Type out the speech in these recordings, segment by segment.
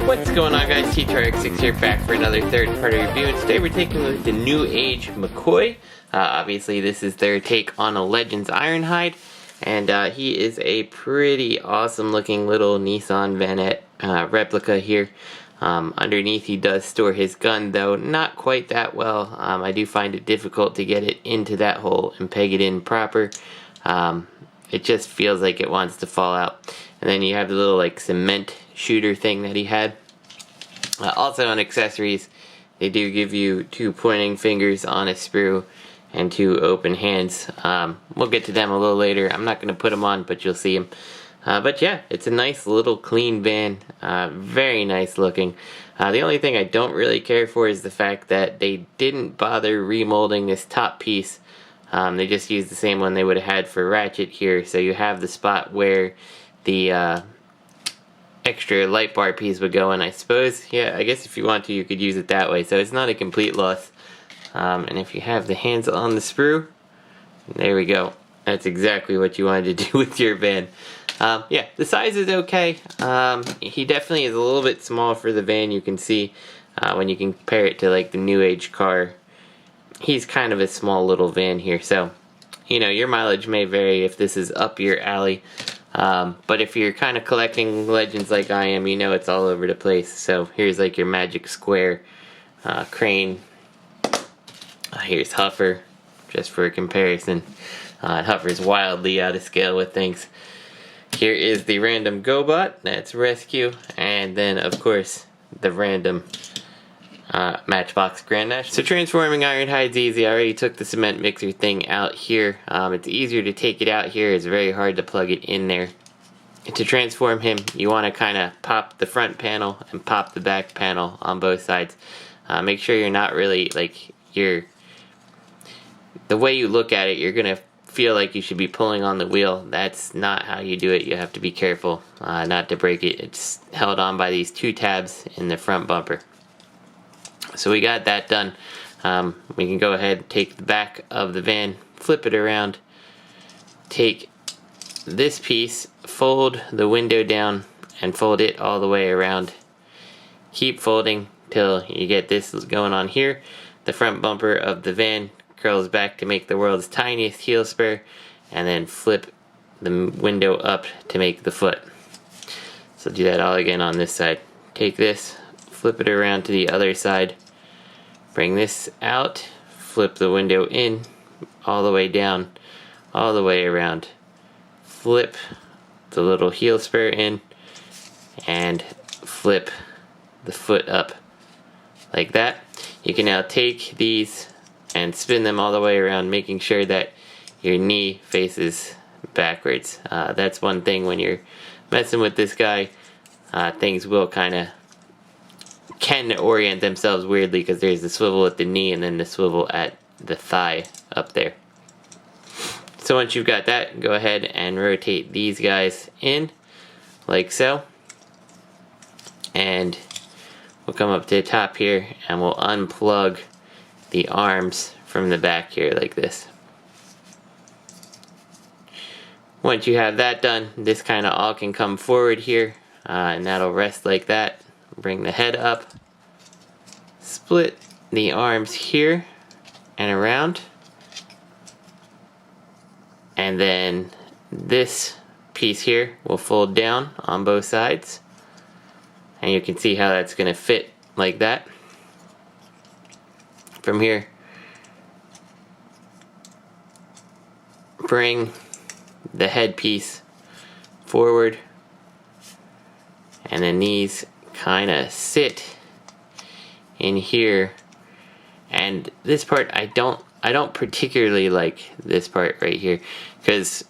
What's going on, guys? T2RX6 here, back for another third-party review, and today we're taking a look at the Newage Mccoy. Obviously this is their take on a Legends Ironhide, and he is a pretty awesome looking little Nissan Vanette replica here. Underneath he does store his gun, though not quite that well. I do find it difficult to get it into that hole and peg it in proper. It just feels like it wants to fall out. And then you have the little like cement shooter thing that he had. Also on accessories, they do give you 2 pointing fingers on a sprue and 2 open hands. We'll get to them a little later. I'm not going to put them on, but you'll see them. But yeah, it's a nice little clean van, very nice looking. The only thing I don't really care for is the fact that they didn't bother remolding this top piece. They just used the same one they would have had for Ratchet here, so you have the spot where the extra light bar piece would go, and I suppose, yeah, I guess if you want to, you could use it that way, so it's not a complete loss. And if you have the hands on the sprue, there we go. That's exactly what you wanted to do with your van. Yeah, the size is okay. He definitely is a little bit small for the van. You can see when you compare it to like the Newage car, he's kind of a small little van here. So, you know, your mileage may vary if this is up your alley. But if you're kind of collecting Legends like I am, you know it's all over the place. So here's like your Magic Square, Crane. Here's Huffer, just for a comparison. Huffer's wildly out of scale with things. Here is the random GoBot, that's Rescue, and then of course the random Matchbox Grand National. So transforming Ironhide's easy. I already took the cement mixer thing out here. It's easier to take it out here. It's very hard to plug it in there. And to transform him, you want to kind of pop the front panel and pop the back panel on both sides. Make sure you're not really, like, the way you look at it, you're going to feel like you should be pulling on the wheel. That's not how you do it. You have to be careful not to break it. It's held on by these 2 tabs in the front bumper. So we got that done. We can go ahead and take the back of the van, flip it around, take this piece, fold the window down, and fold it all the way around. Keep folding till you get this going on here. The front bumper of the van curls back to make the world's tiniest heel spur, and then flip the window up to make the foot. So do that all again on this side. Take this, flip it around to the other side, bring this out, flip the window in, all the way down, all the way around, flip the little heel spur in, and flip the foot up like that. You can now take these and spin them all the way around, making sure that your knee faces backwards. That's one thing when you're messing with this guy, things will can orient themselves weirdly, because there's the swivel at the knee and then the swivel at the thigh up there. So once you've got that, go ahead and rotate these guys in like so, and we'll come up to the top here and we'll unplug the arms from the back here like this. Once you have that done, this kind of all can come forward here, and that'll rest like that. Bring the head up, split the arms here and around, and then this piece here will fold down on both sides, and you can see how that's going to fit like that. From here, bring the headpiece forward, and then these kind of sit in here. And this part, I don't particularly like this part right here, because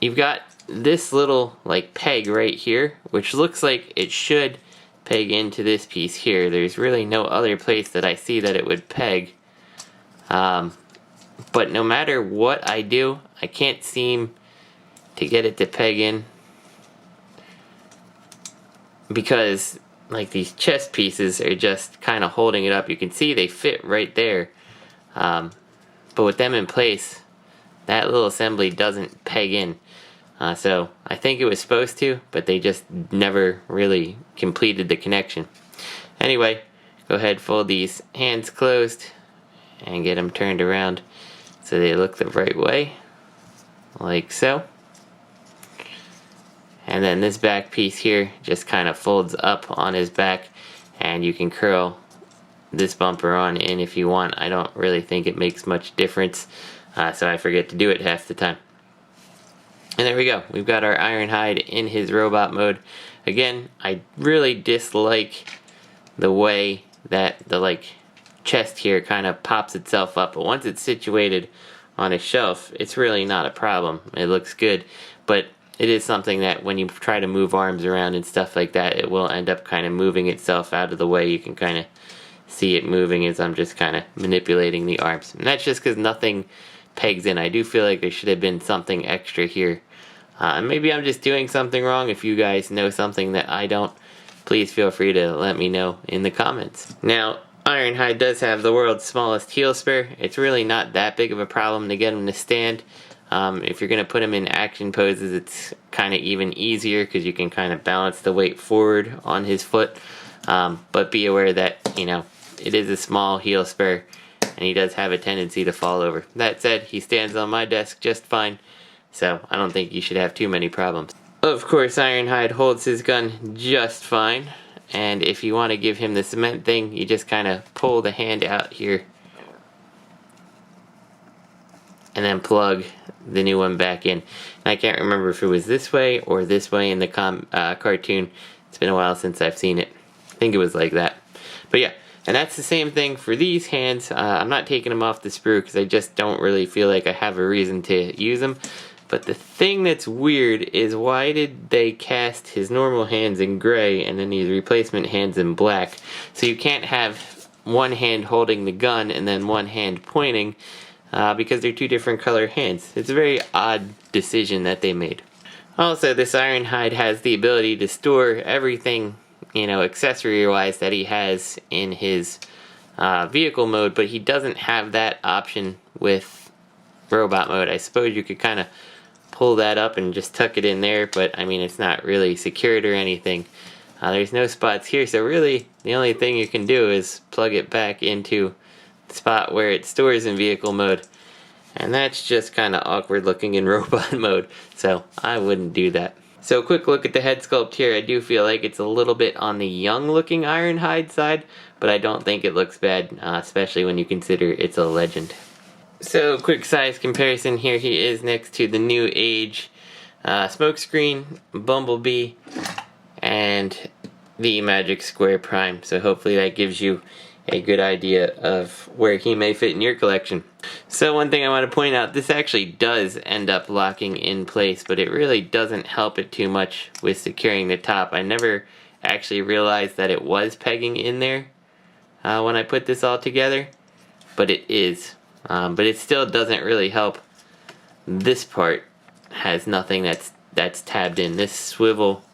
you've got this little like peg right here, which looks like it should peg into this piece here. There's really no other place that I see that it would peg. But no matter what I do, I can't seem to get it to peg in, because like these chest pieces are just kind of holding it up. You can see they fit right there, but with them in place, that little assembly doesn't peg in. So I think it was supposed to, but they just never really completed the connection. Anyway, go ahead, fold these hands closed and get them turned around so they look the right way, like so. And then this back piece here just kind of folds up on his back, and you can curl this bumper on in if you want. I don't really think it makes much difference, so I forget to do it half the time. And there we go. We've got our Ironhide in his robot mode. Again, I really dislike the way that the chest here kind of pops itself up, but once it's situated on a shelf, it's really not a problem. It looks good, but it is something that when you try to move arms around and stuff like that, it will end up kind of moving itself out of the way. You can kind of see it moving as I'm just kind of manipulating the arms. And that's just because nothing pegs in. I do feel like there should have been something extra here. Maybe I'm just doing something wrong. If you guys know something that I don't, please feel free to let me know in the comments. Now, Ironhide does have the world's smallest heel spur. It's really not that big of a problem to get him to stand. If you're going to put him in action poses, it's kind of even easier because you can kind of balance the weight forward on his foot. But be aware that, it is a small heel spur, and he does have a tendency to fall over. That said, he stands on my desk just fine, so I don't think you should have too many problems. Of course, Ironhide holds his gun just fine, and if you want to give him the cement thing, you just kind of pull the hand out here, and then plug the new one back in. And I can't remember if it was this way or this way in the cartoon. It's been a while since I've seen it. I think it was like that. But yeah. And that's the same thing for these hands. I'm not taking them off the sprue because I just don't really feel like I have a reason to use them. But the thing that's weird is, why did they cast his normal hands in gray and then these replacement hands in black? So you can't have one hand holding the gun and then one hand pointing because they're two different color hands. It's a very odd decision that they made. Also, this Ironhide has the ability to store everything, accessory-wise that he has in his vehicle mode, but he doesn't have that option with robot mode. I suppose you could kind of pull that up and just tuck it in there, but I mean, it's not really secured or anything. There's no spots here, so really the only thing you can do is plug it back into the spot where it stores in vehicle mode, and that's just kind of awkward looking in robot mode, so I wouldn't do that. So quick look at the head sculpt here. I do feel like it's a little bit on the young looking Ironhide side, but I don't think it looks bad, especially when you consider it's a legend. So quick size comparison here. He is next to the Newage Smokescreen, Bumblebee, and the Magic Square Prime. So hopefully that gives you a good idea of where he may fit in your collection. So one thing I want to point out, this actually does end up locking in place, but it really doesn't help it too much with securing the top. I never actually realized that it was pegging in there when I put this all together, but it is. But it still doesn't really help. This part has nothing that's tabbed in. This swivel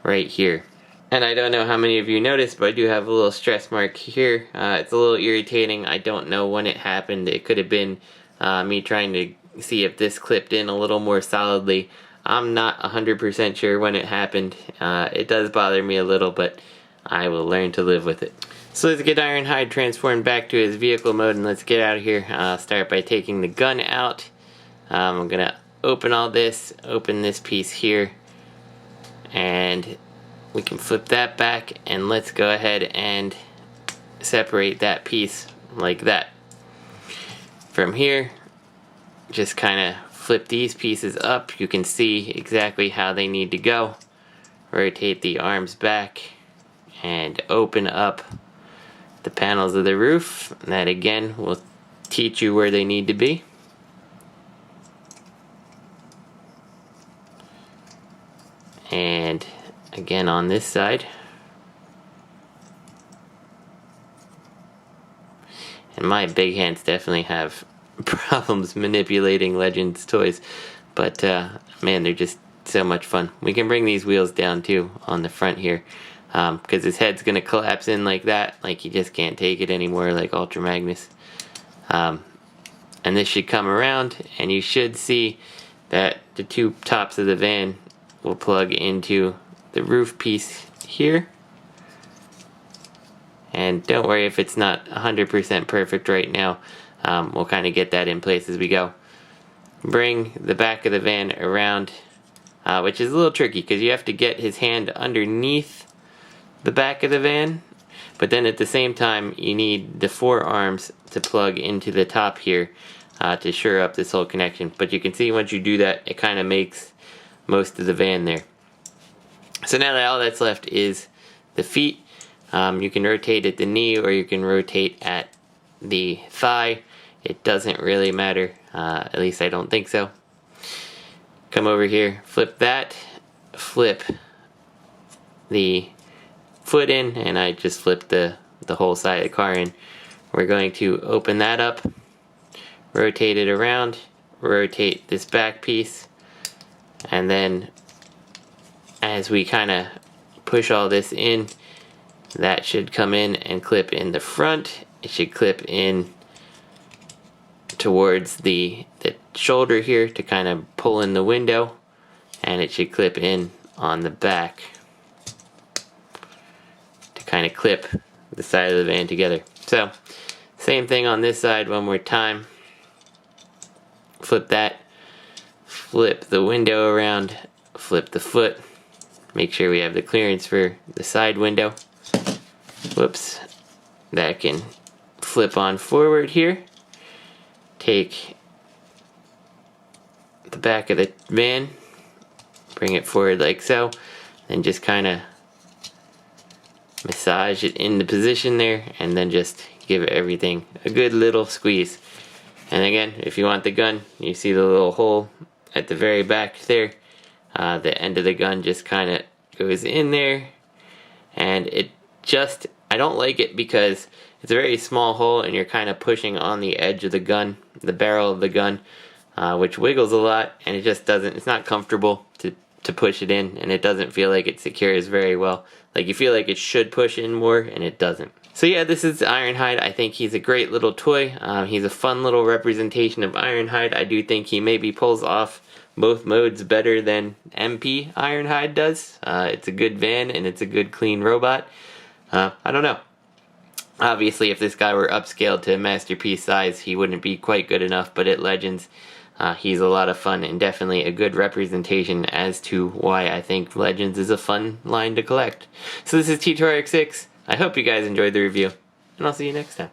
right here. And I don't know how many of you noticed, but I do have a little stress mark here. It's a little irritating. I don't know when it happened. It could have been me trying to see if this clipped in a little more solidly. I'm not 100% sure when it happened. It does bother me a little, but I will learn to live with it. So let's get Ironhide transformed back to his vehicle mode, and let's get out of here. I'll start by taking the gun out. I'm going to open all this, open this piece here, and we can flip that back, and let's go ahead and separate that piece like that. From here, just kind of flip these pieces up. You can see exactly how they need to go. Rotate the arms back and open up the panels of the roof. That again will teach you where they need to be. And again on this side. And my big hands definitely have problems manipulating Legends toys, but man, they're just so much fun. We can bring these wheels down too on the front here, because his head's gonna collapse in like that, like you just can't take it anymore, like Ultra Magnus. And this should come around, and you should see that the two tops of the van will plug into the roof piece here. And don't worry if it's not 100% perfect right now. We'll kind of get that in place as we go. Bring the back of the van around, which is a little tricky because you have to get his hand underneath the back of the van, but then at the same time you need the forearms to plug into the top here to shore up this whole connection. But you can see once you do that, it kind of makes most of the van there. So now that all that's left is the feet. You can rotate at the knee or you can rotate at the thigh. It doesn't really matter, at least I don't think so. Come over here, flip that, flip the foot in, and I just flipped the whole side of the car in. We're going to open that up, rotate it around, rotate this back piece, and then as we kind of push all this in, that should come in and clip in the front. It should clip in towards the shoulder here to kind of pull in the window, and it should clip in on the back to kind of clip the side of the van together. So same thing on this side one more time. Flip that, flip the window around, flip the foot, make sure we have the clearance for the side window. Whoops, that can flip on forward here. Take the back of the van, bring it forward like so, and just kind of massage it into position there, and then just give everything a good little squeeze. And again, if you want the gun, you see the little hole at the very back there. The end of the gun just kind of goes in there, and it just, I don't like it because it's a very small hole and you're kind of pushing on the edge of the gun, the barrel of the gun, which wiggles a lot, and it just doesn't, it's not comfortable to push it in, and it doesn't feel like it secures very well. Like you feel like it should push in more and it doesn't. So yeah, this is Ironhide. I think he's a great little toy. He's a fun little representation of Ironhide. I do think he maybe pulls off both modes better than MP Ironhide does. It's a good van and it's a good clean robot. I don't know. Obviously, if this guy were upscaled to masterpiece size, he wouldn't be quite good enough, but at Legends, he's a lot of fun and definitely a good representation as to why I think Legends is a fun line to collect. So this is T2RX6. I hope you guys enjoyed the review, and I'll see you next time.